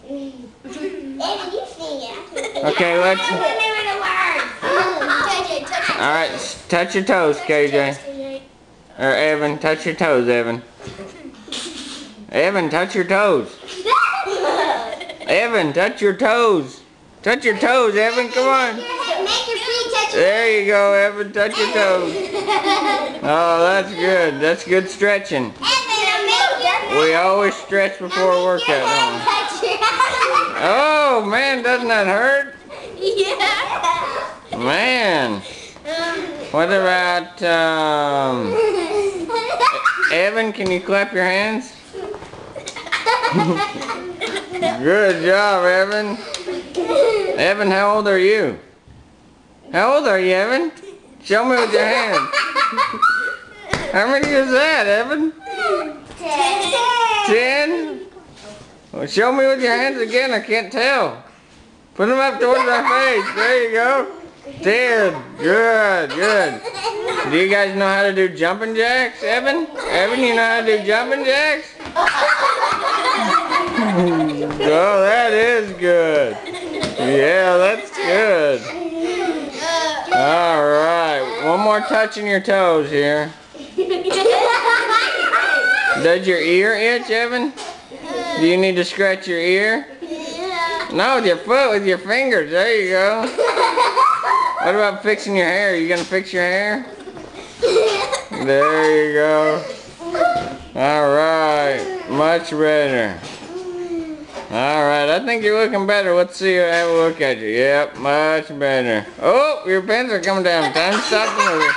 Evan, you sing it. Okay, let's. Remember the words. Touch it. Alright, touch your toes, KJ. Or Evan, touch your toes, Evan. Evan, touch your toes. Evan, touch your toes. Touch your toes, Evan, come on. Make your feet touch your There you go, Evan, touch your toes. Oh, that's good. That's good stretching. We always stretch before a workout, don't we? Oh, man, doesn't that hurt? Yeah. Man. What about, Evan, can you clap your hands? Good job, Evan. Evan, how old are you? How old are you, Evan? Show me with your hands. How many is that, Evan? 10? Well, show me with your hands again. I can't tell. Put them up towards my face. There you go. 10. Good, good. Do you guys know how to do jumping jacks, Evan? Evan, you know how to do jumping jacks? Oh, that is good. Yeah, that's good. Alright, one more touching your toes here. Does your ear itch, Evan? Do you need to scratch your ear? No, with your foot, with your fingers. There you go. What about fixing your hair? You gonna fix your hair? There you go. Alright, much better. Alright, I think you're looking better. Let's see, have a look at you. Yep, much better. Oh, your pins are coming down. Time to stop the movie.